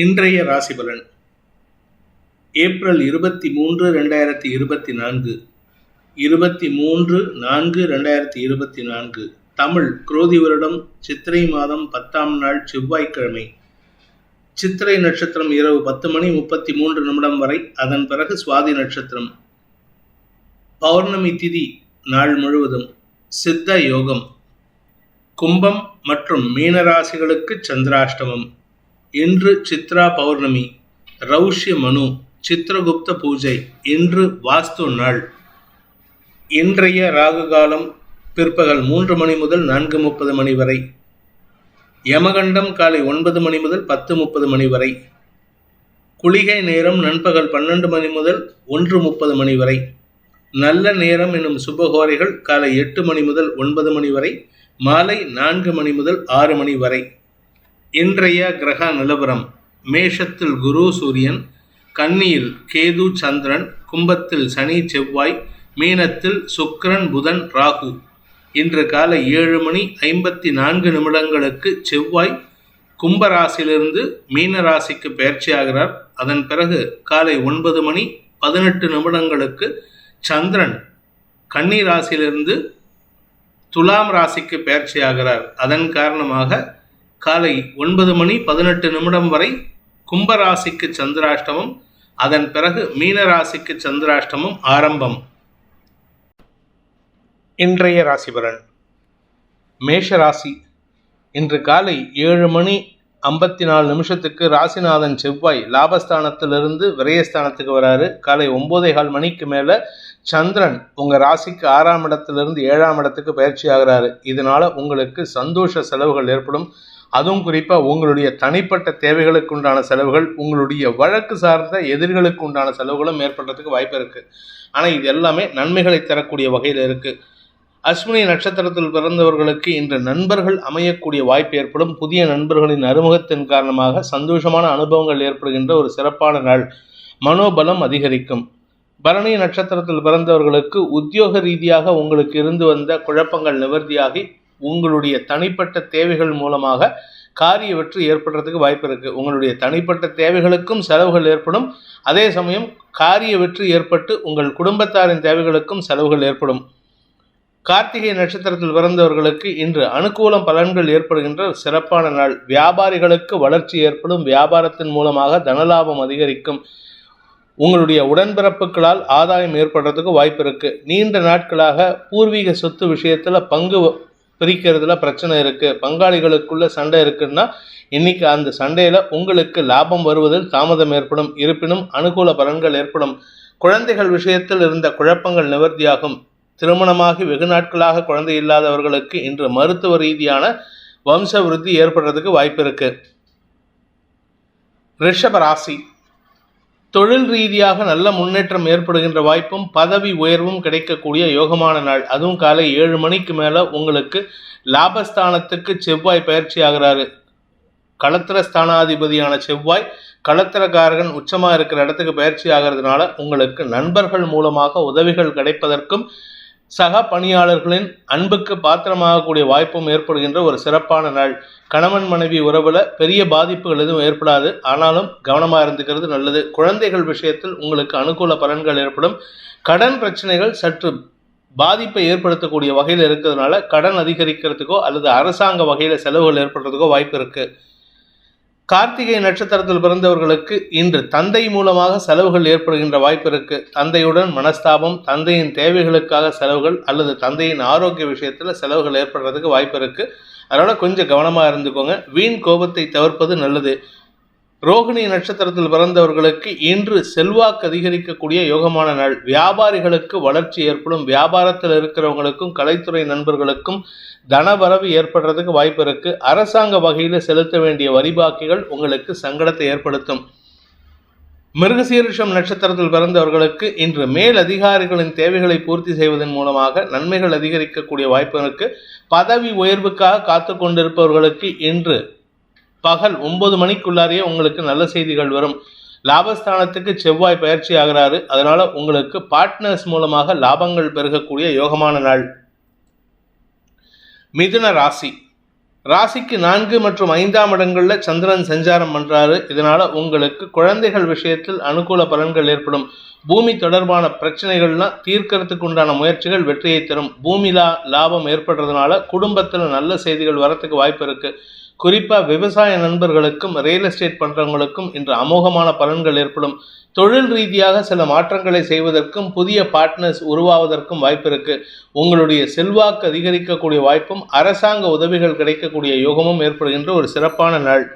இன்றைய ராசிபலன் ஏப்ரல் 23, 2024 23/4/2024 தமிழ் குரோதி வருடம் சித்திரை மாதம் 10ஆம் நாள் செவ்வாய்க்கிழமை. சித்திரை நட்சத்திரம் இரவு 10:33 வரை, அதன் பிறகு சுவாதி நட்சத்திரம். பௌர்ணமி திதி நாள் முழுவதும். சித்த யோகம். கும்பம் மற்றும் மீனராசிகளுக்கு சந்திராஷ்டமம். இன்று சித்ரா பௌர்ணமி. ரௌஷ்ய மனு. சித்திரகுப்த பூஜை. இன்று வாஸ்து நாள். இன்றைய ராகு காலம் பிற்பகல் 3 மணி முதல் 4:30 மணி வரை. யமகண்டம் காலை 9 மணி முதல் 10:30 மணி வரை. குளிகை நேரம் நண்பகல் 12 மணி முதல் 1:30 மணி வரை. நல்ல நேரம் எனும் சுபகோரைகள் காலை 8 மணி முதல் 9 மணி வரை, மாலை 4 மணி முதல் 6 மணி வரை. இன்றைய கிரக நிலவரம்: மேஷத்தில் குரு சூரியன், கன்னியில் கேது சந்திரன், கும்பத்தில் சனி செவ்வாய், மீனத்தில் சுக்கிரன் புதன் ராகு. இன்று காலை 7:54 செவ்வாய் கும்பராசியிலிருந்து மீன ராசிக்கு பெயர்ச்சியாகிறார். அதன் பிறகு காலை 9:18 சந்திரன் கன்னி ராசியிலிருந்து துலாம் ராசிக்கு பெயர்ச்சியாகிறார். அதன் காரணமாக காலை 9:18 வரை கும்பராசிக்கு சந்திராஷ்டமம், அதன் பிறகு மீன ராசிக்கு சந்திராஷ்டமம் ஆரம்பம். இன்றைய ராசிபலன்: மேஷ ராசி. இன்று காலை 7:54 ராசிநாதன் செவ்வாய் லாபஸ்தானத்திலிருந்து விரயஸ்தானத்துக்கு வராரு. காலை 9:15 மணிக்கு மேலே சந்திரன் உங்கள் ராசிக்கு 6ஆம் இடத்திலிருந்து 7ஆம் இடத்துக்கு பயிற்சி ஆகிறாரு. இதனால் உங்களுக்கு சந்தோஷ செலவுகள் ஏற்படும். அதுவும் குறிப்பாக உங்களுடைய தனிப்பட்ட தேவைகளுக்கு உண்டான செலவுகள், உங்களுடைய வழக்கு சார்ந்த எதிர்களுக்கு உண்டான செலவுகளும் ஏற்படுறதுக்கு வாய்ப்பு இருக்குது. ஆனால் இது எல்லாமே நன்மைகளை தரக்கூடிய வகையில் இருக்குது. அஸ்வினி நட்சத்திரத்தில் பிறந்தவர்களுக்கு இன்று நண்பர்கள் அமையக்கூடிய வாய்ப்பு ஏற்படும். புதிய நண்பர்களின் அறிமுகத்தின் காரணமாக சந்தோஷமான அனுபவங்கள் ஏற்படுகின்ற ஒரு சிறப்பான நாள். மனோபலம் அதிகரிக்கும். பரணி நட்சத்திரத்தில் பிறந்தவர்களுக்கு உத்தியோக ரீதியாக உங்களுக்கு இருந்து வந்த குழப்பங்கள் நிவர்த்தியாகி உங்களுடைய தனிப்பட்ட தேவைகள் மூலமாக காரிய வெற்றி ஏற்படுறதுக்கு வாய்ப்பு இருக்குது. உங்களுடைய தனிப்பட்ட தேவைகளுக்கும் செலவுகள் ஏற்படும். அதே சமயம் காரிய வெற்றி ஏற்பட்டு உங்கள் குடும்பத்தாரின் தேவைகளுக்கும் செலவுகள் ஏற்படும். கார்த்திகை நட்சத்திரத்தில் பிறந்தவர்களுக்கு இன்று அனுகூலம் பலன்கள் ஏற்படுகின்ற சிறப்பான நாள். வியாபாரிகளுக்கு வளர்ச்சி ஏற்படும். வியாபாரத்தின் மூலமாக தனலாபம் அதிகரிக்கும். உங்களுடைய உடன்பிறப்புகளால் ஆதாயம் ஏற்படுறதுக்கு வாய்ப்பு இருக்குது. நீண்ட நாட்களாக பூர்வீக சொத்து விஷயத்தில் பங்கு பிரிக்கிறதுல பிரச்சனை இருக்குது. பங்காளிகளுக்குள்ள சண்டை இருக்குன்னா இன்னைக்கு அந்த சண்டையில் உங்களுக்கு லாபம் வருவதில் தாமதம் ஏற்படும். இருப்பினும் அனுகூல பலன்கள் ஏற்படும். குழந்தைகள் விஷயத்தில் இருந்த குழப்பங்கள் நிவர்த்தியாகும். திருமணமாகி வெகு நாட்களாக குழந்தை இல்லாதவர்களுக்கு இன்று மருத்துவ ரீதியான வம்ச விருத்தி ஏற்படுறதுக்கு வாய்ப்பு இருக்கு. ரிஷப ராசி. தொழில் ரீதியாக நல்ல முன்னேற்றம் ஏற்படுகின்ற வாய்ப்பும் பதவி உயர்வும் கிடைக்கக்கூடிய யோகமான நாள். அதுவும் காலை 7 மணிக்கு மேலே உங்களுக்கு லாபஸ்தானத்துக்கு செவ்வாய் பயிற்சி ஆகிறாரு. களத்திர ஸ்தானாதிபதியான செவ்வாய் களத்திரக்காரகன் உச்சமாக இருக்கிற இடத்துக்கு பயிற்சி ஆகிறதுனால உங்களுக்கு நண்பர்கள் மூலமாக உதவிகள் கிடைப்பதற்கும் சக பணியாளர்களின் அன்புக்கு பாத்திரமாகக்கூடிய வாய்ப்பும் ஏற்படுகின்ற ஒரு சிறப்பான நாள். கணவன் மனைவி உறவில் பெரிய பாதிப்புகள் எதுவும் ஏற்படாது. ஆனாலும் கவனமாக இருந்துக்கிறது நல்லது. குழந்தைகள் விஷயத்தில் உங்களுக்கு அனுகூல பலன்கள் ஏற்படும். கடன் பிரச்சனைகள் சற்று பாதிப்பை ஏற்படுத்தக்கூடிய வகையில் இருக்கிறதுனால கடன் அதிகரிக்கிறதுக்கோ அல்லது அரசாங்க வகையில் செலவுகள் ஏற்படுறதுக்கோ வாய்ப்பு இருக்குது. கார்த்திகை நட்சத்திரத்தில் பிறந்தவர்களுக்கு இன்று தந்தை மூலமாக செலவுகள் ஏற்படுகின்ற வாய்ப்பு இருக்குது. தந்தையுடன் மனஸ்தாபம், தந்தையின் தேவைகளுக்காக செலவுகள் அல்லது தந்தையின் ஆரோக்கிய விஷயத்தில் செலவுகள் ஏற்படுறதுக்கு வாய்ப்பு இருக்குது. அதனால் கொஞ்சம் கவனமாக இருந்துக்கோங்க. வீண் கோபத்தை தவிர்ப்பது நல்லது. ரோகிணி நட்சத்திரத்தில் பிறந்தவர்களுக்கு இன்று செல்வாக்கு அதிகரிக்கக்கூடிய யோகமான நாள். வியாபாரிகளுக்கு வளர்ச்சி ஏற்படும். வியாபாரத்தில் இருக்கிறவங்களுக்கும் கலைத்துறை நண்பர்களுக்கும் தனவரவு ஏற்படுறதுக்கு வாய்ப்பு இருக்கு. அரசாங்க வகையில் செலுத்த வேண்டிய வரிபாக்கிகள் உங்களுக்கு சங்கடத்தை ஏற்படுத்தும். மிருகசீரிஷம் நட்சத்திரத்தில் பிறந்தவர்களுக்கு இன்று மேல் அதிகாரிகளின் தேவைகளை பூர்த்தி செய்வதன் மூலமாக நன்மைகள் அதிகரிக்கக்கூடிய வாய்ப்பு இருக்கு. பதவி உயர்வுக்காக காத்து கொண்டிருப்பவர்களுக்கு இன்று பகல் 9 மணிக்குள்ளாரையே உங்களுக்கு நல்ல செய்திகள் வரும். லாபஸ்தானத்துக்கு செவ்வாய் பயிற்சி ஆகிறாரு. அதனால உங்களுக்கு பார்ட்னர்ஸ் மூலமாக லாபங்கள் பெருகக்கூடிய யோகமான நாள். மிதுன ராசி. ராசிக்கு 4 மற்றும் 5ஆம் இடங்கள்ல சந்திரன் சஞ்சாரம் பண்றாரு. இதனால உங்களுக்கு குழந்தைகள் விஷயத்தில் அனுகூல பலன்கள் ஏற்படும். பூமி தொடர்பான பிரச்சனைகள்லாம் தீர்க்கறதுக்கு உண்டான முயற்சிகள் வெற்றியை தரும். பூமி லாபம் ஏற்படுறதுனால குடும்பத்தில் நல்ல செய்திகள் வரத்துக்கு வாய்ப்பு இருக்கு. குறிப்பா விவசாய நண்பர்களுக்கும் ரியல் எஸ்டேட் பண்றவங்களுக்கும் இன்று அமோகமான பலன்கள் ஏற்படும். தொழில் ரீதியாக சில மாற்றங்களை செய்வதற்கும் புதிய பார்ட்னர்ஸ் உருவாவதற்கும் வாய்ப்பு இருக்கு. உங்களுடைய செல்வாக்கு அதிகரிக்கக்கூடிய வாய்ப்பும் அரசாங்க உதவிகள் கிடைக்கக்கூடிய யோகமும் ஏற்படுகின்ற ஒரு சிறப்பான நாள்.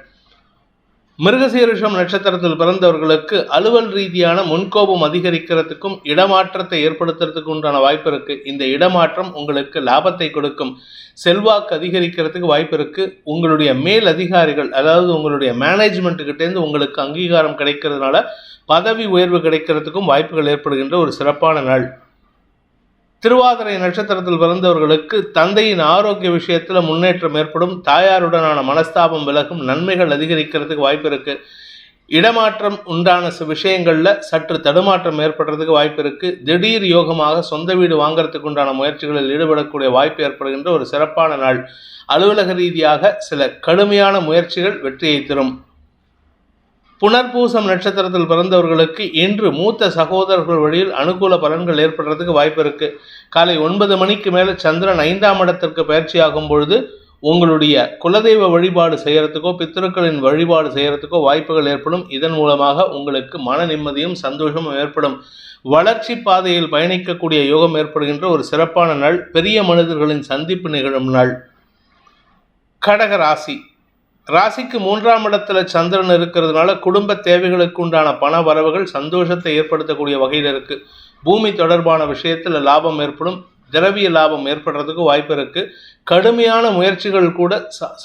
மிருகசீரிஷம் நட்சத்திரத்தில் பிறந்தவர்களுக்கு அலுவல் ரீதியான முன்கோபம் அதிகரிக்கிறதுக்கும் இடமாற்றத்தை ஏற்படுத்துறதுக்கு உண்டான வாய்ப்பு இருக்கு. இந்த இடமாற்றம் உங்களுக்கு லாபத்தை கொடுக்கும். செல்வாக்கு அதிகரிக்கிறதுக்கு வாய்ப்பு இருக்கு. உங்களுடைய மேல் அதிகாரிகள், அதாவது உங்களுடைய மேனேஜ்மெண்ட் கிட்டேருந்து உங்களுக்கு அங்கீகாரம் கிடைக்கிறதுனால பதவி உயர்வு கிடைக்கிறதுக்கும் வாய்ப்புகள் ஏற்படுகின்ற ஒரு சிறப்பான நாள். திருவாதிரை நட்சத்திரத்தில் பிறந்தவர்களுக்கு தந்தையின் ஆரோக்கிய விஷயத்தில் முன்னேற்றம் ஏற்படும். தாயாருடனான மனஸ்தாபம் விலகும். நன்மைகள் அதிகரிக்கிறதுக்கு வாய்ப்பு இருக்கு. இடமாற்றம் உண்டான விஷயங்கள்ல சற்று தடுமாற்றம் ஏற்படுறதுக்கு வாய்ப்பு இருக்கு. திடீர் யோகமாக சொந்த வீடு வாங்கறதுக்கு உண்டான முயற்சிகளில் ஈடுபடக்கூடிய வாய்ப்பு ஏற்படுகின்ற ஒரு சிறப்பான நாள். அலுவலக ரீதியாக சில கடுமையான முயற்சிகள் வெற்றியை தரும். புனர்பூசம் நட்சத்திரத்தில் பிறந்தவர்களுக்கு இன்று மூத்த சகோதரர்கள் வழியில் அனுகூல பலன்கள் ஏற்படுறதுக்கு வாய்ப்பு இருக்கு. காலை 9 மணிக்கு மேல சந்திரன் 5ஆம் இடத்திற்கு பயிற்சியாகும் பொழுது உங்களுடைய குலதெய்வ வழிபாடு செய்யறதுக்கோ பித்திருக்களின் வழிபாடு செய்யறதுக்கோ வாய்ப்புகள் ஏற்படும். இதன் மூலமாக உங்களுக்கு மன நிம்மதியும் சந்தோஷமும் ஏற்படும். வளர்ச்சி பாதையில் பயணிக்கக்கூடிய யோகம் ஏற்படுகின்ற ஒரு சிறப்பான நாள். பெரிய மனிதர்களின் சந்திப்பு நிகழும் நாள். கடக ராசி. ராசிக்கு 3ஆம் இடத்துல சந்திரன் இருக்கிறதுனால குடும்ப தேவைகளுக்கு உண்டான பண வரவுகள் சந்தோஷத்தை ஏற்படுத்தக்கூடிய வகையில் இருக்கு. பூமி தொடர்பான விஷயத்தில் லாபம் ஏற்படும். திரவிய லாபம் ஏற்படுறதுக்கு வாய்ப்பு இருக்கு. கடுமையான முயற்சிகள் கூட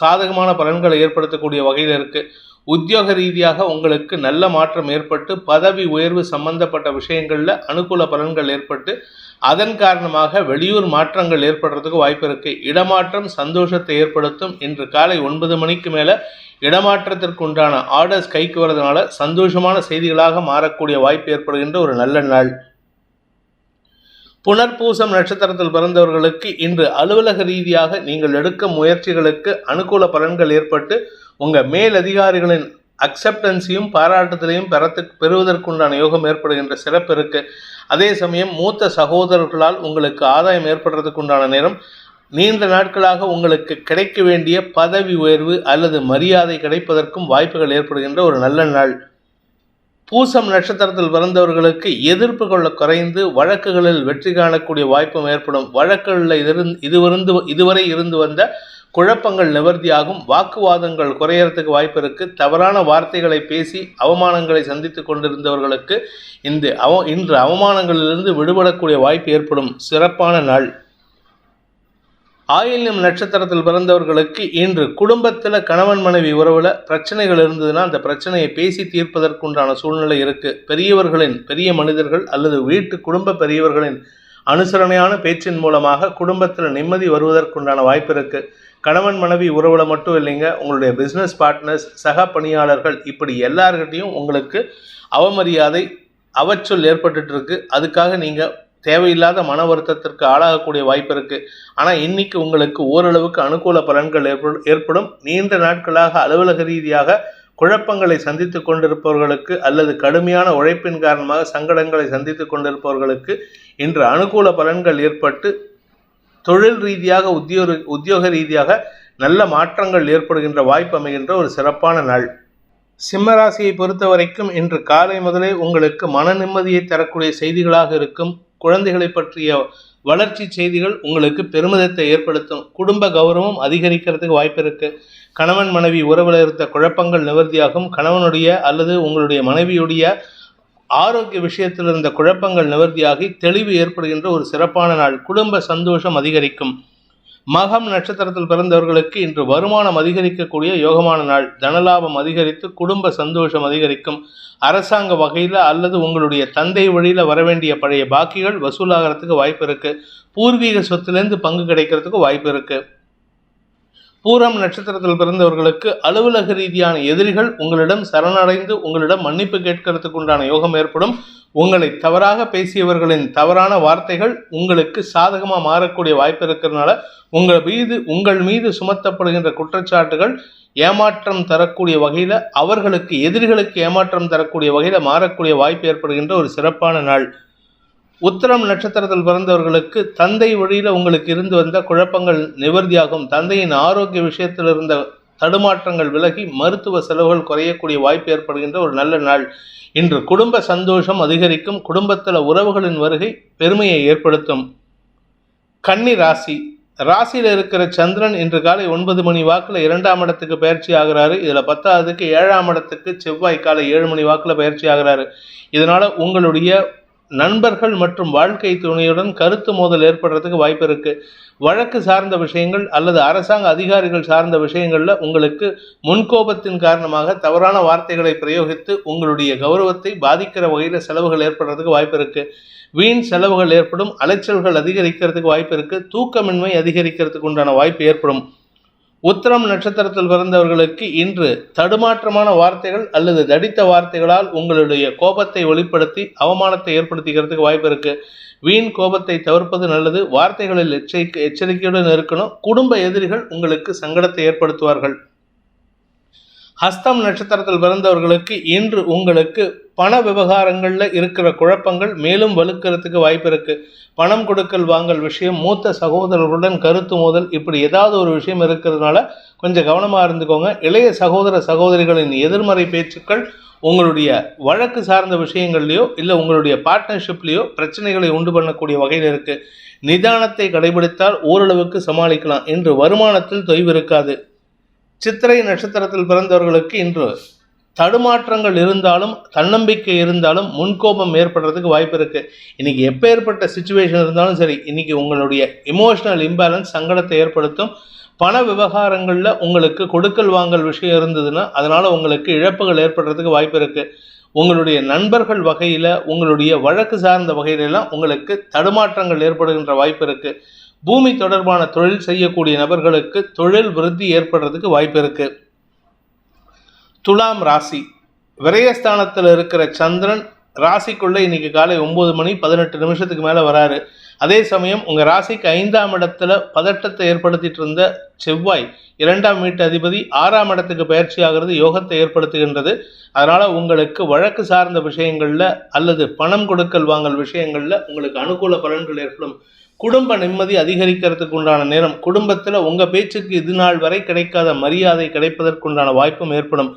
சாதகமான பலன்களை ஏற்படுத்தக்கூடிய வகையில் இருக்கு. உத்தியோக ரீதியாக உங்களுக்கு நல்ல மாற்றம் ஏற்பட்டு பதவி உயர்வு சம்பந்தப்பட்ட விஷயங்கள்ல அனுகூல பலன்கள் ஏற்பட்டு அதன் காரணமாக வெளியூர் மாற்றங்கள் ஏற்படுறதுக்கு வாய்ப்பு இருக்கு. இடமாற்றம் சந்தோஷத்தை ஏற்படுத்தும். இன்று காலை 9 மணிக்கு மேல இடமாற்றத்திற்கு உண்டான ஆர்டர்ஸ் கைக்கு வரதுனால சந்தோஷமான செய்திகளாக மாறக்கூடிய வாய்ப்பு ஏற்படுகின்ற ஒரு நல்ல நாள். புனர்பூசம் நட்சத்திரத்தில் பிறந்தவர்களுக்கு இன்று அலுவலக ரீதியாக நீங்கள் எடுக்கும் முயற்சிகளுக்கு அனுகூல பலன்கள் ஏற்பட்டு உங்க மேல் அதிகாரிகளின் அக்செப்டன்ஸையும் பாராட்டுதலையும் பெறுவதற்குண்டான யோகம் ஏற்படுகின்ற சிறப்பு இருக்கு. அதே சமயம் மூத்த சகோதரர்களால் உங்களுக்கு ஆதாயம் ஏற்படுறதுக்கு உண்டான நேரம். நீண்ட நாட்களாக உங்களுக்கு கிடைக்க வேண்டிய பதவி உயர்வு அல்லது மரியாதை கிடைப்பதற்கும் வாய்ப்புகள் ஏற்படுகின்ற ஒரு நல்ல நாள். பூசம் நட்சத்திரத்தில் பிறந்தவர்களுக்கு எதிர்ப்புகள் குறைந்து வழக்குகளில் வெற்றி காணக்கூடிய வாய்ப்பும் ஏற்படும். வழக்குகளில் இதுவரை இருந்து வந்த குழப்பங்கள் நிவர்த்தியாகும். வாக்குவாதங்கள் குறையறதுக்கு வாய்ப்பு இருக்கு. தவறான வார்த்தைகளை பேசி அவமானங்களை சந்தித்து கொண்டிருந்தவர்களுக்கு இன்று அவமானங்களிலிருந்து விடுபடக்கூடிய வாய்ப்பு ஏற்படும். சிறப்பான நாள். ஆயில்யம் நட்சத்திரத்தில் பிறந்தவர்களுக்கு இன்று குடும்பத்தில் கணவன் மனைவி உறவில் பிரச்சனைகள் இருந்ததுன்னா அந்த பிரச்சனையை பேசி தீர்ப்பதற்குண்டான சூழ்நிலை இருக்கு. பெரிய மனிதர்கள் அல்லது வீட்டு குடும்ப பெரியவர்களின் அனுசரணையான பேச்சின் மூலமாக குடும்பத்தில் நிம்மதி வருவதற்குண்டான வாய்ப்பு இருக்கு. கணவன் மனைவி உறவில் மட்டும் இல்லைங்க, உங்களுடைய பிஸ்னஸ் பார்ட்னர்ஸ், சக பணியாளர்கள், இப்படி எல்லார்கிட்டையும் உங்களுக்கு அவமரியாதை அவச்சொல் ஏற்பட்டுட்டு இருக்கு. அதுக்காக நீங்கள் தேவையில்லாத மன வருத்தத்திற்கு ஆளாகக்கூடிய வாய்ப்பு இருக்குது. ஆனால் இன்னைக்கு உங்களுக்கு ஓரளவுக்கு அனுகூல பலன்கள் ஏற்படும். நீண்ட நாட்களாக அலுவலக ரீதியாக குழப்பங்களை சந்தித்து கொண்டிருப்பவர்களுக்கு அல்லது கடுமையான உழைப்பின் காரணமாக சங்கடங்களை சந்தித்து கொண்டிருப்பவர்களுக்கு இன்று அனுகூல பலன்கள் ஏற்பட்டு தொழில் ரீதியாக உத்தியோக ரீதியாக நல்ல மாற்றங்கள் ஏற்படுகின்ற வாய்ப்பு அமைகின்ற ஒரு சிறப்பான நாள். சிம்மராசியை பொறுத்த வரைக்கும் இன்று காலை முதலே உங்களுக்கு மன நிம்மதியை தரக்கூடிய செய்திகளாக இருக்கும். குழந்தைகளை பற்றிய வளர்ச்சி செய்திகள் உங்களுக்கு பெருமிதத்தை ஏற்படுத்தும். குடும்ப கௌரவம் அதிகரிக்கிறதுக்கு வாய்ப்பு இருக்கு. கணவன் மனைவி உறவில் இருந்த குழப்பங்கள் நிவர்த்தியாகும். கணவனுடைய அல்லது உங்களுடைய மனைவியுடைய ஆரோக்கிய விஷயத்தில் இருந்த குழப்பங்கள் நிவர்த்தியாகி தெளிவு ஏற்படுகின்ற ஒரு சிறப்பான நாள். குடும்ப சந்தோஷம் அதிகரிக்கும். மகம் நட்சத்திரத்தில் பிறந்தவர்களுக்கு இன்று வருமானம் அதிகரிக்கக்கூடிய யோகமான நாள். தனலாபம் அதிகரித்து குடும்ப சந்தோஷம் அதிகரிக்கும். அரசாங்க வகையில் அல்லது உங்களுடைய தந்தை வழியில் வரவேண்டிய பழைய பாக்கிகள் வசூலாகிறதுக்கு வாய்ப்பு இருக்கு. பூர்வீக சொத்துலேருந்து பங்கு கிடைக்கிறதுக்கு வாய்ப்பு இருக்கு. பூரம் நட்சத்திரத்தில் பிறந்தவர்களுக்கு அலுவலக ரீதியான எதிரிகள் உங்களிடம் சரணடைந்து உங்களிடம் மன்னிப்பு கேட்கறதுக்கு உண்டான யோகம் ஏற்படும். உங்களை தவறாக பேசியவர்களின் தவறான வார்த்தைகள் உங்களுக்கு சாதகமாக மாறக்கூடிய வாய்ப்பு இருக்கிறதுனால உங்கள் மீது சுமத்தப்படுகின்ற குற்றச்சாட்டுகள் ஏமாற்றம் தரக்கூடிய வகையில், அவர்களுக்கு எதிரிகளுக்கு ஏமாற்றம் தரக்கூடிய வகையில் மாறக்கூடிய வாய்ப்பு ஏற்படுகின்ற ஒரு சிறப்பான நாள். உத்திரம் நட்சத்திரத்தில் பிறந்தவர்களுக்கு தந்தை வழியில் உங்களுக்கு இருந்து வந்த குழப்பங்கள் நிவர்த்தியாகும். தந்தையின் ஆரோக்கிய விஷயத்தில் இருந்த தடுமாற்றங்கள் விலகி மருத்துவ செலவுகள் குறையக்கூடிய வாய்ப்பு ஏற்படுகின்ற ஒரு நல்ல நாள். இன்று குடும்ப சந்தோஷம் அதிகரிக்கும். குடும்பத்தில் உறவுகளின் வருகை பெருமையை ஏற்படுத்தும். கன்னி ராசியில் இருக்கிற சந்திரன் இன்று காலை 9 மணி வாக்கில் 2ஆம் இடத்துக்கு பயிற்சி ஆகிறாரு. இதில் 10ஆவதுக்கு 7ஆம் இடத்துக்கு செவ்வாய் காலை 7 மணி வாக்கில் பயிற்சி ஆகிறாரு. இதனால் உங்களுடைய நண்பர்கள் மற்றும் வாழ்க்கை துணையுடன் கருத்து மோதல் ஏற்படுறதுக்கு வாய்ப்பு இருக்கு. வழக்கு சார்ந்த விஷயங்கள் அல்லது அரசாங்க அதிகாரிகள் சார்ந்த விஷயங்களில் உங்களுக்கு முன்கோபத்தின் காரணமாக தவறான வார்த்தைகளை பிரயோகித்து உங்களுடைய கௌரவத்தை பாதிக்கிற வகையில் செலவுகள் ஏற்படுறதுக்கு வாய்ப்பு இருக்கு. வீண் செலவுகள் ஏற்படும். அலைச்சல்கள் அதிகரிக்கிறதுக்கு வாய்ப்பு இருக்கு. தூக்கமின்மை அதிகரிக்கிறதுக்கு உண்டான வாய்ப்பு ஏற்படும். உத்திரம் நட்சத்திரத்தில் பிறந்தவர்களுக்கு இன்று தடுமாற்றமான வார்த்தைகள் அல்லது தடித்த வார்த்தைகளால் உங்களுடைய கோபத்தை வெளிப்படுத்தி அவமானத்தை ஏற்படுத்திக்கிறதுக்கு வாய்ப்பு இருக்கு. வீண் கோபத்தை தவிர்ப்பது நல்லது. வார்த்தைகளில் எச்சரிக்கையுடன் இருக்கணும். குடும்ப எதிரிகள் உங்களுக்கு சங்கடத்தை ஏற்படுத்துவார்கள். ஹஸ்தம் நட்சத்திரத்தில் பிறந்தவர்களுக்கு இன்று உங்களுக்கு பண விவகாரங்களில் இருக்கிற குழப்பங்கள் மேலும் வலுக்கிறதுக்கு வாய்ப்பு இருக்கு. பணம் கொடுக்கல் வாங்கல் விஷயம், மூத்த சகோதரர்களுடன் கருத்து மோதல், இப்படி ஏதாவது ஒரு விஷயம் இருக்கிறதுனால கொஞ்சம் கவனமாக இருந்துக்கோங்க. இளைய சகோதர சகோதரிகளின் எதிர்மறை பேச்சுக்கள் உங்களுடைய வழக்கு சார்ந்த விஷயங்கள்லையோ இல்லை உங்களுடைய பார்ட்னர்ஷிப்லேயோ பிரச்சனைகளை உண்டு பண்ணக்கூடிய வகையில் இருக்கு. நிதானத்தை கடைபிடித்தால் ஓரளவுக்கு சமாளிக்கலாம். இன்று வருமானத்தில் தொய்வு இருக்காது. சித்திரை நட்சத்திரத்தில் பிறந்தவர்களுக்கு இன்று தடுமாற்றங்கள் இருந்தாலும் தன்னம்பிக்கை இருந்தாலும் முன்கோபம் ஏற்படுறதுக்கு வாய்ப்பு இருக்கு. இன்னைக்கு எப்போ ஏற்பட்ட சிச்சுவேஷன் இருந்தாலும் சரி, இன்னைக்கு உங்களுடைய எமோஷனல் இம்பேலன்ஸ் சங்கடத்தை ஏற்படுத்தும். பண விவகாரங்களில் உங்களுக்கு கொடுக்கல் வாங்கல் விஷயம் இருந்ததுன்னா அதனால் உங்களுக்கு இழப்புகள் ஏற்படுறதுக்கு வாய்ப்பு இருக்கு. உங்களுடைய நண்பர்கள் வகையில் உங்களுடைய வழக்கு சார்ந்த வகையிலெல்லாம் உங்களுக்கு தடுமாற்றங்கள் ஏற்படுகின்ற வாய்ப்பு இருக்கு. பூமி தொடர்பான தொழில் செய்யக்கூடிய நபர்களுக்கு தொழில் விருத்தி ஏற்படுறதுக்கு வாய்ப்பு இருக்கு. துலாம் விரயஸ்தானத்தில் இருக்கிற சந்திரன் ராசிக்குள்ளே இன்னைக்கு காலை 9 மணி 18 நிமிஷத்துக்கு மேலே வராரு. அதே சமயம் உங்கள் ராசிக்கு 5ஆம் இடத்துல பதட்டத்தை ஏற்படுத்திட்டு இருந்த செவ்வாய் 2ஆம் வீட்டு அதிபதி 6ஆம் இடத்துக்கு பயிற்சி ஆகிறது, யோகத்தை ஏற்படுத்துகின்றது. அதனால் உங்களுக்கு வழக்கு சார்ந்த விஷயங்களில் அல்லது பணம் கொடுக்கல் வாங்கல் விஷயங்களில் உங்களுக்கு அனுகூல பலன்கள் ஏற்படும். குடும்ப நிம்மதி அதிகரிக்கிறதுக்கு உண்டான நேரம். குடும்பத்தில் உங்கள் பேச்சுக்கு இது நாள் வரை கிடைக்காத மரியாதை கிடைப்பதற்குண்டான வாய்ப்பும் ஏற்படும்.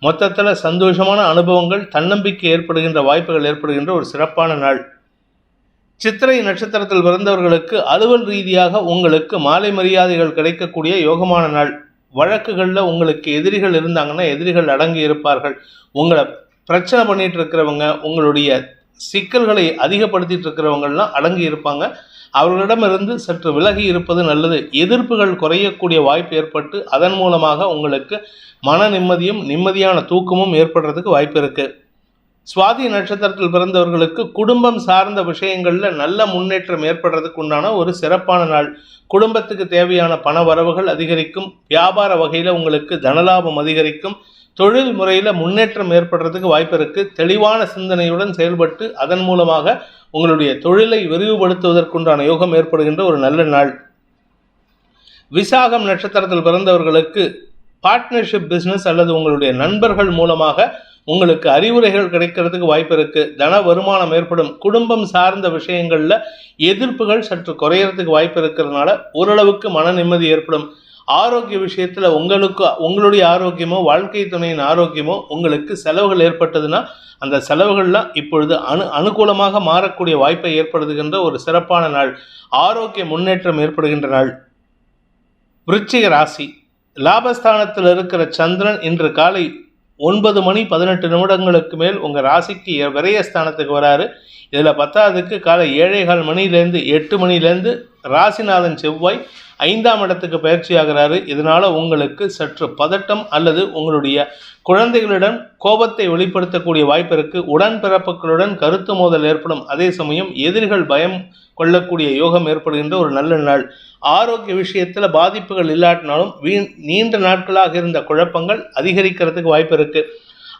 மொத்தத்தில் சந்தோஷமான அனுபவங்கள், தன்னம்பிக்கை ஏற்படுகின்ற வாய்ப்புகள் ஏற்படுகின்ற ஒரு சிறப்பான நாள். சித்திரை நட்சத்திரத்தில் பிறந்தவர்களுக்கு அலுவல் ரீதியாக உங்களுக்கு மாலை மரியாதைகள் கிடைக்கக்கூடிய யோகமான நாள். வழக்குகளில் உங்களுக்கு எதிரிகள் இருந்தாங்கன்னா எதிரிகள் அடங்கி இருப்பார்கள். உங்களை பிரச்சனை பண்ணிட்டு இருக்கிறவங்க, உங்களுடைய சிக்கல்களை அதிகப்படுத்திட்டு இருக்கிறவங்கள்லாம் அடங்கி இருப்பாங்க. அவர்களிடமிருந்து சற்று விலகி இருப்பது நல்லது. எதிர்ப்புகள் குறையக்கூடிய வாய்ப்பு ஏற்பட்டு அதன் மூலமாக உங்களுக்கு மன நிம்மதியும் நிம்மதியான தூக்கமும் ஏற்படுறதுக்கு வாய்ப்பு இருக்கு. சுவாதி நட்சத்திரத்தில் பிறந்தவர்களுக்கு குடும்பம் சார்ந்த விஷயங்களில் நல்ல முன்னேற்றம் ஏற்படுறதுக்கு உண்டான ஒரு சிறப்பான நாள். குடும்பத்துக்கு தேவையான பண வரவுகள் அதிகரிக்கும். வியாபார வகையில் உங்களுக்கு தனலாபம் அதிகரிக்கும். தொழில் முறையில் முன்னேற்றம் ஏற்படுறதுக்கு வாய்ப்பு இருக்கு. தெளிவான சிந்தனையுடன் செயல்பட்டு அதன் மூலமாக உங்களுடைய தொழிலை விரிவுபடுத்துவதற்குண்டான யோகம் ஏற்படுகின்ற ஒரு நல்ல நாள். விசாகம் நட்சத்திரத்தில் பிறந்தவர்களுக்கு பார்ட்னர்ஷிப் பிஸ்னஸ் அல்லது உங்களுடைய நண்பர்கள் மூலமாக உங்களுக்கு அறிவுரைகள் கிடைக்கிறதுக்கு வாய்ப்பு இருக்கு. தன வருமானம் ஏற்படும். குடும்பம் சார்ந்த விஷயங்கள்ல எதிர்ப்புகள் சற்று குறையறதுக்கு வாய்ப்பு இருக்கிறதுனால ஓரளவுக்கு மன நிம்மதி ஏற்படும். ஆரோக்கிய விஷயத்துல உங்களுடைய ஆரோக்கியமோ வாழ்க்கை துணையின் ஆரோக்கியமோ உங்களுக்கு செலவுகள் ஏற்பட்டதுன்னா அந்த செலவுகள்லாம் இப்பொழுது அனுகூலமாக மாறக்கூடிய வாய்ப்பை ஏற்படுத்துகின்ற ஒரு சிறப்பான நாள். ஆரோக்கிய முன்னேற்றம் ஏற்படுகின்ற நாள். விருச்சிக லாபஸ்தானத்தில் இருக்கிற சந்திரன் இன்று காலை 9 மணி 18 நிமிடங்களுக்கு மேல் உங்கள் ராசிக்கு விரயஸ்தானத்துக்கு வராரு. இதில் 10ஆவதுக்கு காலை 7:15 மணிலேருந்து 8 மணிலேருந்து ராசிநாதன் செவ்வாய் 5ஆம் இடத்துக்கு பயிற்சி ஆகிறாரு. இதனால் உங்களுக்கு சற்று பதட்டம் அல்லது உங்களுடைய குழந்தைகளிடம் கோபத்தை வெளிப்படுத்தக்கூடிய வாய்ப்பு இருக்குது. உடன்பிறப்புகளுடன் கருத்து மோதல் ஏற்படும். அதே சமயம் எதிரிகள் பயம் கொள்ளக்கூடிய யோகம் ஏற்படுகின்ற ஒரு நல்ல நாள். ஆரோக்கிய விஷயத்தில் பாதிப்புகள் இல்லாட்டினாலும் நீண்ட நாட்களாக இருந்த குழப்பங்கள் அதிகரிக்கிறதுக்கு வாய்ப்பு இருக்குது.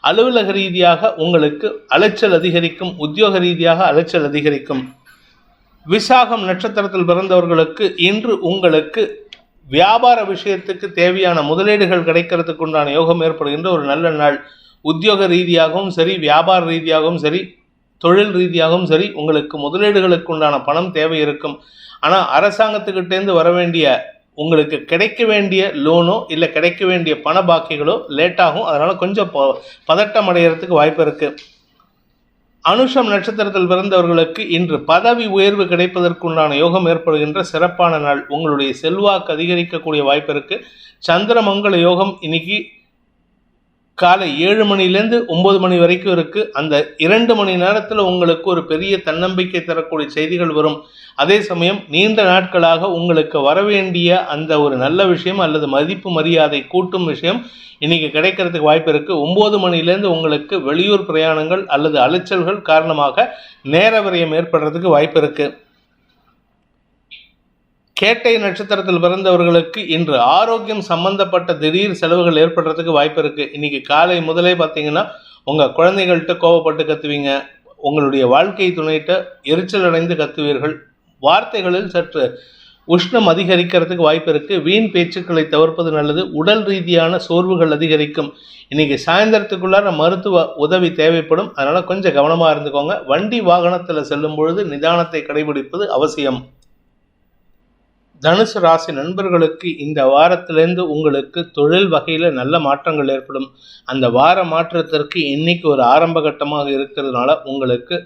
அலுவலக ரீதியாக உங்களுக்கு அலைச்சல் அதிகரிக்கும், உத்தியோக ரீதியாக அலைச்சல் அதிகரிக்கும். விசாகம் நட்சத்திரத்தில் பிறந்தவர்களுக்கு இன்று உங்களுக்கு வியாபார விஷயத்துக்கு தேவையான முதலீடுகள் கிடைக்கிறதுக்கு உண்டான யோகம் ஏற்படுகின்ற ஒரு நல்ல நாள். உத்தியோக ரீதியாகவும் சரி, வியாபார ரீதியாகவும் சரி, தொழில் ரீதியாகவும் சரி, உங்களுக்கு முதலீடுகளுக்கு உண்டான பணம் தேவை இருக்கும். ஆனால் அரசாங்கத்துக்கிட்டேருந்து வர வேண்டிய உங்களுக்கு கிடைக்க வேண்டிய லோனோ இல்லை கிடைக்க வேண்டிய பண பாக்கிகளோ லேட்டாகும். அதனால் கொஞ்சம் பதட்டம் அடைகிறதுக்கு வாய்ப்பு இருக்குது. அனுஷம் நட்சத்திரத்தில் பிறந்தவர்களுக்கு இன்று பதவி உயர்வு கிடைப்பதற்குண்டான யோகம் ஏற்படுகின்ற சிறப்பான நாள். உங்களுடைய செல்வாக்கு அதிகரிக்கக்கூடிய வாய்ப்பு இருக்குது. சந்திரமங்கல யோகம் இன்னைக்கு காலை 7 மணிலேருந்து 9 மணி வரைக்கும் இருக்குது. அந்த 2 மணி நேரத்தில் உங்களுக்கு ஒரு பெரிய தன்னம்பிக்கை தரக்கூடிய செய்திகள் வரும். அதே சமயம் நீண்ட நாட்களாக உங்களுக்கு வரவேண்டிய அந்த ஒரு நல்ல விஷயம் அல்லது மதிப்பு மரியாதை கூட்டும் விஷயம் இன்னைக்கு கிடைக்கிறதுக்கு வாய்ப்பு இருக்குது. 9 மணிலேருந்து உங்களுக்கு வெளியூர் பிரயாணங்கள் அல்லது அலைச்சல்கள் காரணமாக நேர விரயம் ஏற்படுறதுக்கு வாய்ப்பு இருக்குது. கேட்டை நட்சத்திரத்தில் பிறந்தவர்களுக்கு இன்று ஆரோக்கியம் சம்பந்தப்பட்ட திடீர் செலவுகள் ஏற்படுறதுக்கு வாய்ப்பு இருக்குது. இன்னைக்கு காலை முதலே பார்த்தீங்கன்னா உங்கள் குழந்தைகள்கிட்ட கோவப்பட்டு கத்துவீங்க, உங்களுடைய வாழ்க்கை துணையிட்ட எரிச்சல் அடைந்து கத்துவீர்கள், வார்த்தைகளில் சற்று உஷ்ணம் அதிகரிக்கிறதுக்கு வாய்ப்பு இருக்குது. வீண் பேச்சுக்களை தவிர்ப்பது நல்லது. உடல் ரீதியான சோர்வுகள் அதிகரிக்கும். இன்னைக்கு சாயந்தரத்துக்குள்ளார மருத்துவ உதவி தேவைப்படும். அதனால் கொஞ்சம் கவனமாக இருந்துக்கோங்க. வண்டி வாகனத்தில் செல்லும் பொழுது நிதானத்தை கடைபிடிப்பது அவசியம். தனுசு ராசி நண்பர்களுக்கு இந்த வாரத்திலேருந்து உங்களுக்கு தொழில் வகையில் நல்ல மாற்றங்கள் ஏற்படும். அந்த வார மாற்றத்திற்கு இன்னைக்கு ஒரு ஆரம்ப கட்டமாக இருக்கிறதுனால உங்களுக்கு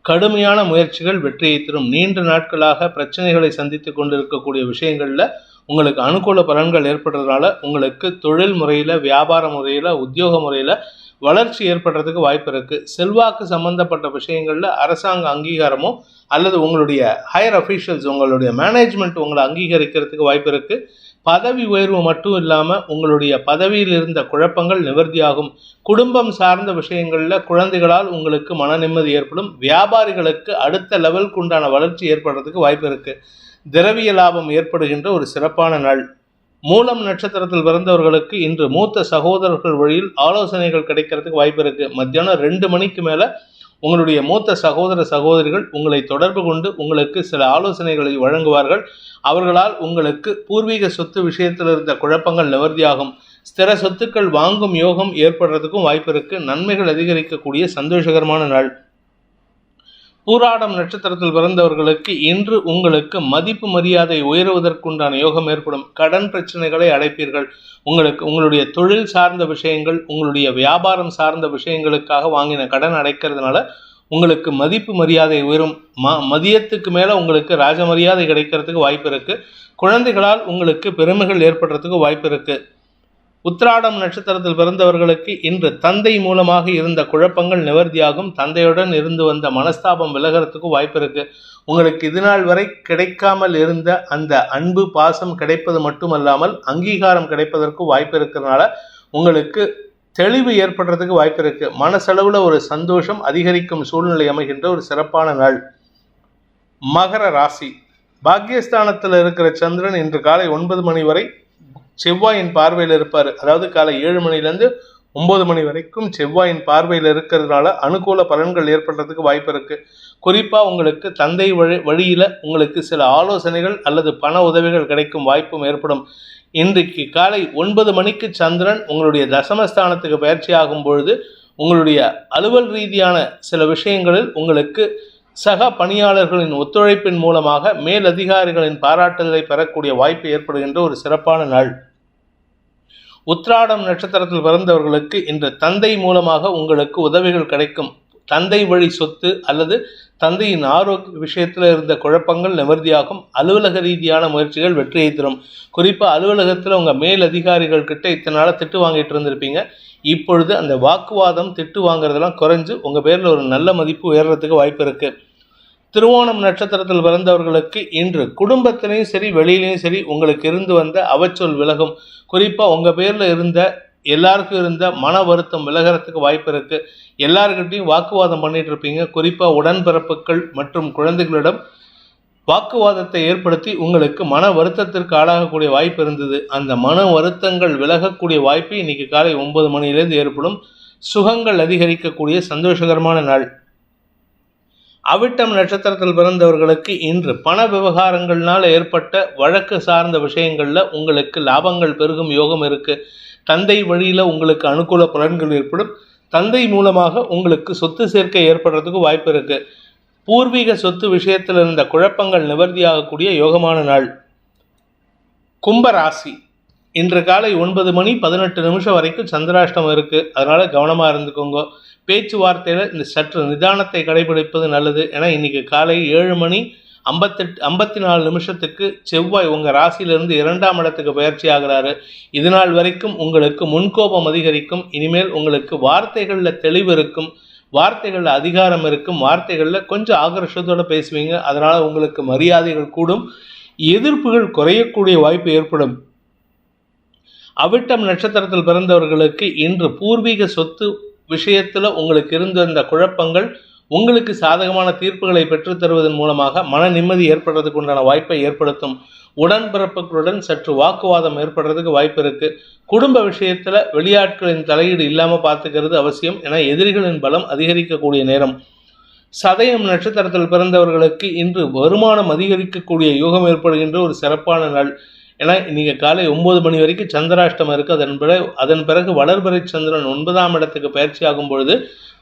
கடுமையான முயற்சிகள் வெற்றியை தரும். நீண்ட நாட்களாக பிரச்சனைகளை சந்தித்து கொண்டிருக்கக்கூடிய விஷயங்களில் உங்களுக்கு அனுகூல பலன்கள் ஏற்படுறதுனால உங்களுக்கு தொழில் முறையில், வியாபார முறையில், உத்தியோக முறையில் வளர்ச்சி ஏற்படுறதுக்கு வாய்ப்பு இருக்குது. செல்வாக்கு சம்பந்தப்பட்ட விஷயங்களில் அரசாங்க அங்கீகாரமோ அல்லது உங்களுடைய ஹையர் அஃபீஷியல்ஸ், உங்களுடைய மேனேஜ்மெண்ட் உங்களை அங்கீகரிக்கிறதுக்கு வாய்ப்பு இருக்குது. பதவி உயர்வு மட்டும் இல்லாமல் உங்களுடைய பதவியில் இருந்த குழப்பங்கள் நிவர்த்தியாகும். குடும்பம் சார்ந்த விஷயங்களில் குழந்தைகளால் உங்களுக்கு மன நிம்மதி ஏற்படும். வியாபாரிகளுக்கு அடுத்த லெவலுக்கு உண்டான வளர்ச்சி ஏற்படுறதுக்கு வாய்ப்பு இருக்குது. திரவிய லாபம் ஏற்படுகின்ற ஒரு சிறப்பான நாள். மூலம் நட்சத்திரத்தில் பிறந்தவர்களுக்கு இன்று மூத்த சகோதரர்கள் வழியில் ஆலோசனைகள் கிடைக்கிறதுக்கு வாய்ப்பு இருக்குது. மத்தியானம் 2 மணிக்கு மேலே உங்களுடைய மூத்த சகோதர சகோதரிகள் உங்களை தொடர்பு கொண்டு உங்களுக்கு சில ஆலோசனைகளை வழங்குவார்கள். அவர்களால் உங்களுக்கு பூர்வீக சொத்து விஷயத்தில் இருந்த குழப்பங்கள் நிவர்த்தியாகும். ஸ்திர சொத்துக்கள் வாங்கும் யோகம் ஏற்படுறதுக்கும் வாய்ப்பு இருக்குது. நன்மைகள் அதிகரிக்கக்கூடிய சந்தோஷகரமான நாள். பூராடம் நட்சத்திரத்தில் பிறந்தவர்களுக்கு இன்று உங்களுக்கு மதிப்பு மரியாதை உயருவதற்குண்டான யோகம் ஏற்படும். கடன் பிரச்சனைகளை அடைப்பீர்கள். உங்களுடைய தொழில் சார்ந்த விஷயங்கள், உங்களுடைய வியாபாரம் சார்ந்த விஷயங்களுக்காக வாங்கின கடன் அடைக்கிறதுனால உங்களுக்கு மதிப்பு மரியாதை உயரும். மதியத்துக்கு மேலே உங்களுக்கு ராஜமரியாதை கிடைக்கிறதுக்கு வாய்ப்பு இருக்குது. குழந்தைகளால் உங்களுக்கு பெருமைகள் ஏற்படுறதுக்கு வாய்ப்பு இருக்குது. உத்திராடம் நட்சத்திரத்தில் பிறந்தவர்களுக்கு இன்று தந்தை மூலமாக இருந்த குழப்பங்கள் நிவர்த்தியாகும். தந்தையுடன் இருந்து வந்த மனஸ்தாபம் விலகிறதுக்கு வாய்ப்பு இருக்கு. உங்களுக்கு இதுநாள் வரை கிடைக்காமல் இருந்த அந்த அன்பு பாசம் கிடைப்பது மட்டுமல்லாமல் அங்கீகாரம் கிடைப்பதற்கு வாய்ப்பு இருக்கிறதுனால உங்களுக்கு தெளிவு ஏற்படுறதுக்கு வாய்ப்பு இருக்கு. மனசளவில் ஒரு சந்தோஷம் அதிகரிக்கும் சூழ்நிலை அமைகின்ற ஒரு சிறப்பான நாள். மகர ராசி. பாக்கியஸ்தானத்தில் இருக்கிற சந்திரன் இன்று காலை 9 மணி வரை செவ்வாயின் பார்வையில் இருப்பார். அதாவது காலை 7 மணிலேருந்து 9 மணி வரைக்கும் செவ்வாயின் பார்வையில் இருக்கிறதுனால அனுகூல பலன்கள் ஏற்படுறதுக்கு வாய்ப்பு இருக்குது. குறிப்பாக உங்களுக்கு தந்தை வழியில் உங்களுக்கு சில ஆலோசனைகள் அல்லது பண உதவிகள் கிடைக்கும் வாய்ப்பும் ஏற்படும். இன்றைக்கு காலை 9 மணிக்கு சந்திரன் உங்களுடைய தசமஸ்தானத்துக்கு பயிற்சி ஆகும் பொழுது உங்களுடைய அலுவல் ரீதியான சில விஷயங்களில் உங்களுக்கு சக பணியாளர்களின் ஒத்துழைப்பின் மூலமாக மேலதிகாரிகளின் பாராட்டுதலை பெறக்கூடிய வாய்ப்பு ஏற்படுகின்ற ஒரு சிறப்பான நாள். உத்திராடம் நட்சத்திரத்தில் பிறந்தவர்களுக்கு இன்று தந்தை மூலமாக உங்களுக்கு உதவிகள் கிடைக்கும். தந்தை வழி சொத்து அல்லது தந்தையின் ஆரோக்கிய விஷயத்தில் இருந்த குழப்பங்கள் நிவர்த்தியாகும். அலுவலக ரீதியான முயற்சிகள் வெற்றியை தரும். குறிப்பாக அலுவலகத்தில் உங்கள் மேல் அதிகாரிகள் கிட்ட இத்தனை நாளாக திட்டு வாங்கிட்டு இருந்திருப்பீங்க. இப்பொழுது அந்த வாக்குவாதம் திட்டு வாங்குறதெல்லாம் குறைஞ்சு உங்கள் பேரில் ஒரு நல்ல மதிப்பு உயர்றதுக்கு வாய்ப்பு இருக்குது. திருவோணம் நட்சத்திரத்தில் பிறந்தவர்களுக்கு இன்று குடும்பத்திலையும் சரி வெளியிலையும் சரி உங்களுக்கு இருந்து வந்த அவச்சொல் விலகும். குறிப்பாக உங்கள் பேரில் இருந்த எல்லாருக்கும் இருந்த மன வருத்தம் விலகிறதுக்கு வாய்ப்பு இருக்குது. எல்லாருக்கிட்டையும் வாக்குவாதம் பண்ணிட்டு இருப்பீங்க. குறிப்பாக உடன்பிறப்புகள் மற்றும் குழந்தைகளிடம் வாக்குவாதத்தை ஏற்படுத்தி உங்களுக்கு மன வருத்தத்திற்கு ஆளாகக்கூடிய வாய்ப்பு இருந்தது. அந்த மன வருத்தங்கள் விலகக்கூடிய வாய்ப்பு இன்னைக்கு காலை 9 மணியிலேருந்து ஏற்படும். சுகங்கள் அதிகரிக்கக்கூடிய சந்தோஷகரமான நாள். அவிட்டம் நட்சத்திரத்தில் பிறந்தவர்களுக்கு இன்று பண விவகாரங்கள்னால ஏற்பட்ட வழக்கு சார்ந்த விஷயங்கள்ல உங்களுக்கு லாபங்கள் பெருகும் யோகம் இருக்கு. தந்தை வழியில உங்களுக்கு அனுகூல பலன்கள் ஏற்படும். தந்தை மூலமாக உங்களுக்கு சொத்து சேர்க்கை ஏற்படுறதுக்கு வாய்ப்பு இருக்கு. பூர்வீக சொத்து விஷயத்தில் இருந்த குழப்பங்கள் நிவர்த்தியாகக்கூடிய யோகமான நாள். கும்பராசி, இன்று காலை 9:18 வரைக்கும் சந்திராஷ்டமம் இருக்குது. அதனால் கவனமாக இருந்துக்கோங்க. பேச்சுவார்த்தையில் இந்த சற்று நிதானத்தை கடைபிடிப்பது நல்லது. ஏன்னா இன்றைக்கி காலை 7:54 செவ்வாய் உங்கள் ராசியிலிருந்து 2ஆம் இடத்துக்கு பயிற்சி ஆகிறாரு. இதனால் வரைக்கும் உங்களுக்கு முன்கோபம் அதிகரிக்கும். இனிமேல் உங்களுக்கு வார்த்தைகளில் தெளிவு இருக்கும், வார்த்தைகளில் அதிகாரம் இருக்கும், வார்த்தைகளில் கொஞ்சம் ஆக்ரோஷத்தோடு பேசுவீங்க. அதனால் உங்களுக்கு மரியாதைகள் கூடும், எதிர்ப்புகள் குறையக்கூடிய வாய்ப்பு ஏற்படும். அவிட்டம் நட்சத்திரத்தில் பிறந்தவர்களுக்கு இன்று பூர்வீக சொத்து விஷயத்தில் உங்களுக்கு இருந்த இந்த குழப்பங்கள் உங்களுக்கு சாதகமான தீர்ப்புகளை பெற்றுத்தருவதன் மூலமாக மன நிம்மதி ஏற்படுறதுக்கு உண்டான வாய்ப்பை ஏற்படுத்தும். உடன்பிறப்புகளுடன் சற்று வாக்குவாதம் ஏற்படுறதுக்கு வாய்ப்பு இருக்குது. குடும்ப விஷயத்தில் வெளியாட்களின் தலையீடு இல்லாமல் பார்த்துக்கிறது அவசியம். என எதிரிகளின் பலம் அதிகரிக்கக்கூடிய நேரம். சதயம் நட்சத்திரத்தில் பிறந்தவர்களுக்கு இன்று வருமானம் அதிகரிக்கக்கூடிய யோகம் ஏற்படுகின்ற ஒரு சிறப்பான நாள். ஏன்னா இன்றைக்கி காலை 9 மணி வரைக்கும் சந்திராஷ்டமம் இருக்குது. அதன் பிறகு வளர்பிறை சந்திரன் 9ஆம் இடத்துக்கு பயிற்சி ஆகும் பொழுது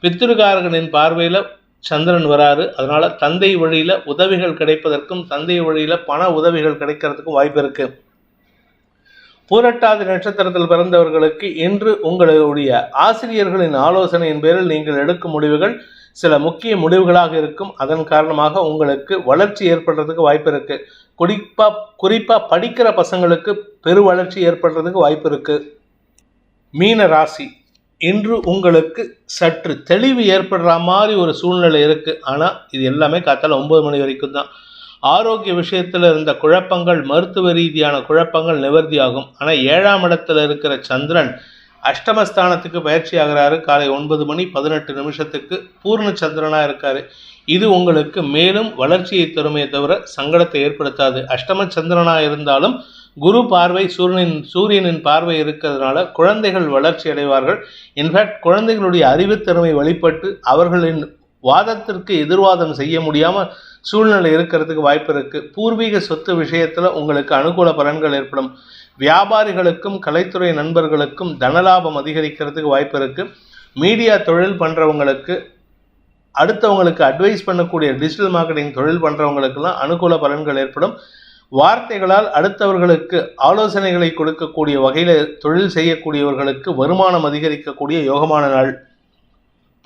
பித்திருக்காரகனின் பார்வையில் சந்திரன் வராரு. அதனால் தந்தை வழியில் உதவிகள் கிடைப்பதற்கும் தந்தை வழியில் பண உதவிகள் கிடைக்கிறதுக்கும் வாய்ப்பு இருக்குது. பூரட்டாதி நட்சத்திரத்தில் பிறந்தவர்களுக்கு இன்று உங்களுடைய ஆசிரியர்களின் ஆலோசனையின் பேரில் நீங்கள் எடுக்கும் முடிவுகள் சில முக்கிய முடிவுகளாக இருக்கும். அதன் காரணமாக உங்களுக்கு வளர்ச்சி ஏற்படுறதுக்கு வாய்ப்பு இருக்குது. குறிப்பாக படிக்கிற பசங்களுக்கு பெரு வளர்ச்சி ஏற்படுறதுக்கு வாய்ப்பு இருக்குது. மீன ராசி, இன்று உங்களுக்கு சற்று தெளிவு ஏற்படுற மாதிரி ஒரு சூழ்நிலை இருக்குது. ஆனால் இது எல்லாமே காத்தால 9 மணி வரைக்கும் தான். ஆரோக்கிய விஷயத்தில் இருந்த குழப்பங்கள், மருத்துவ ரீதியான குழப்பங்கள் நிவர்த்தியாகும். ஆனால் 7ஆம் இடத்துல இருக்கிற சந்திரன் அஷ்டமஸ்தானத்துக்கு பயிற்சி ஆகிறாரு. காலை 9:18 பூர்ண சந்திரனாக இருக்காரு. இது உங்களுக்கு மேலும் வளர்ச்சியை தருமே தவிர சங்கடத்தை ஏற்படுத்தாது. அஷ்டம சந்திரனாக இருந்தாலும் குரு பார்வை, சூரியனின் பார்வை இருக்கிறதுனால குழந்தைகள் வளர்ச்சி அடைவார்கள். இன்ஃபேக்ட் குழந்தைகளுடைய அறிவுத்திறமை வெளிப்பட்டு அவர்களின் வாதத்திற்கு எதிர்வாதம் செய்ய முடியாமல் சூழ்நிலை இருக்கிறதுக்கு வாய்ப்பு இருக்குது. பூர்வீக சொத்து விஷயத்தில் உங்களுக்கு அனுகூல பலன்கள் ஏற்படும். வியாபாரிகளுக்கும் கலைத்துறை நண்பர்களுக்கும் தனலாபம் அதிகரிக்கிறதுக்கு வாய்ப்பு இருக்குது. மீடியா தொழில் பண்ணுறவங்களுக்கு, அடுத்தவங்களுக்கு அட்வைஸ் பண்ணக்கூடிய டிஜிட்டல் மார்க்கெட்டிங் தொழில் பண்ணுறவங்களுக்கெல்லாம் அனுகூல பலன்கள் ஏற்படும். வார்த்தைகளால் அடுத்தவர்களுக்கு ஆலோசனைகளை கொடுக்கக்கூடிய வகையில் தொழில் செய்யக்கூடியவர்களுக்கு வருமானம் அதிகரிக்கக்கூடிய யோகமான நாள்.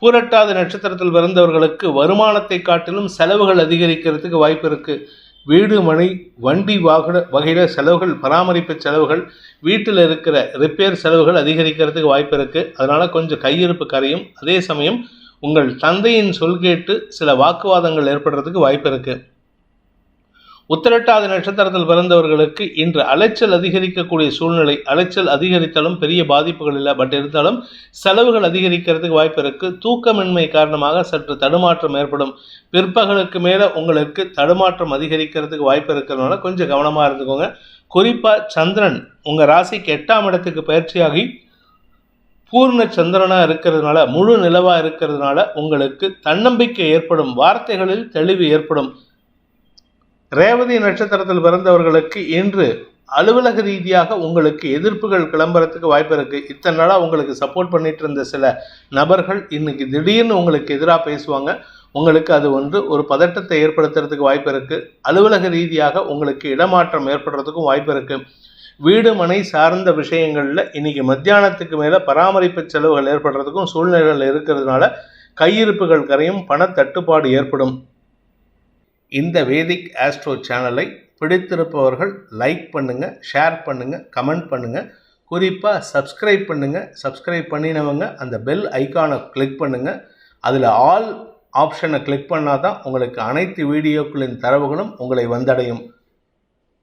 பூரட்டாதி நட்சத்திரத்தில் பிறந்தவர்களுக்கு வருமானத்தை காட்டிலும் செலவுகள் அதிகரிக்கிறதுக்கு வாய்ப்பு இருக்குது. வீடு, மனை, வண்டி, வாகன வகையில் செலவுகள், பராமரிப்பு செலவுகள், வீட்டில் இருக்கிற ரிப்பேர் செலவுகள் அதிகரிக்கிறதுக்கு வாய்ப்பு இருக்குது. அதனால் கொஞ்சம் கையிருப்பு கரையும். அதே சமயம் உங்கள் தந்தையின் சொல் கேட்டு சில வாக்குவாதங்கள் ஏற்படுறதுக்கு வாய்ப்பு இருக்குது. உத்திரட்டாதி நட்சத்திரத்தில் பிறந்தவர்களுக்கு இன்று அலைச்சல் அதிகரிக்கக்கூடிய சூழ்நிலை. அலைச்சல் அதிகரித்தாலும் பெரிய பாதிப்புகள் இல்லை, பட் இருந்தாலும் செலவுகள் அதிகரிக்கிறதுக்கு வாய்ப்பு இருக்குது. தூக்கமின்மை காரணமாக சற்று தடுமாற்றம் ஏற்படும். பிற்பகலுக்கு மேலே உங்களுக்கு தடுமாற்றம் அதிகரிக்கிறதுக்கு வாய்ப்பு இருக்கிறதுனால கொஞ்சம் கவனமாக இருந்துக்கோங்க. குறிப்பாக சந்திரன் உங்கள் ராசிக்கு 8ஆம் இடத்துக்கு பயிற்சியாகி பூர்ண சந்திரனாக இருக்கிறதுனால, முழு நிலவாக இருக்கிறதுனால உங்களுக்கு தன்னம்பிக்கை ஏற்படும், வார்த்தைகளில் தெளிவு ஏற்படும். ரேவதி நட்சத்திரத்தில் பிறந்தவர்களுக்கு இன்று அலுவலக ரீதியாக உங்களுக்கு எதிர்ப்புகள் கிளம்புறதுக்கு வாய்ப்பு இருக்குது. இத்தனை நாளாக உங்களுக்கு சப்போர்ட் பண்ணிட்டு இருந்த சில நபர்கள் இன்னைக்கு திடீர்னு உங்களுக்கு எதிராக பேசுவாங்க. உங்களுக்கு அது ஒரு பதட்டத்தை ஏற்படுத்துறதுக்கு வாய்ப்பு இருக்குது. அலுவலக ரீதியாக உங்களுக்கு இடமாற்றம் ஏற்படுறதுக்கும் வாய்ப்பு இருக்குது. வீடு, மனை சார்ந்த விஷயங்களில் இன்னைக்கு மத்தியானத்துக்கு மேலே பராமரிப்பு செலவுகள் ஏற்படுறதுக்கும் சூழ்நிலைகள் இருக்கிறதுனால கையிருப்புகள் கரையும், பணத்தட்டுப்பாடு ஏற்படும். இந்த வேதிக் ஆஸ்ட்ரோ சேனலை பிடித்திருப்பவர்கள் லைக் பண்ணுங்கள், ஷேர் பண்ணுங்கள், கமெண்ட் பண்ணுங்கள். குறிப்பாக சப்ஸ்கிரைப் பண்ணுங்கள். சப்ஸ்கிரைப் பண்ணினவங்க அந்த பெல் ஐக்கானை கிளிக் பண்ணுங்கள். அதில் ஆல் ஆப்ஷனை கிளிக் பண்ணால் தான் உங்களுக்கு அனைத்து வீடியோக்களின் தரவுகளும் உங்களை வந்தடையும்.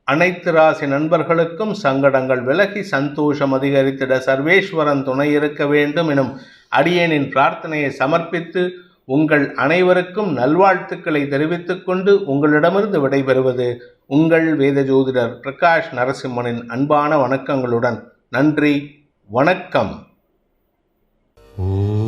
அனைத்து ராசி நண்பர்களுக்கும் சங்கடங்கள் விலகி சந்தோஷம் அதிகரித்திட சர்வேஸ்வரன் துணை இருக்க வேண்டும் எனும் அடியேனின் பிரார்த்தனையை சமர்ப்பித்து உங்கள் அனைவருக்கும் நல்வாழ்த்துக்களை தெரிவித்துக் கொண்டு உங்களிடமிருந்து விடைபெறுவது உங்கள் வேத ஜோதிடர் பிரகாஷ் நரசிம்மனின் அன்பான வணக்கங்களுடன். நன்றி, வணக்கம். ஓம்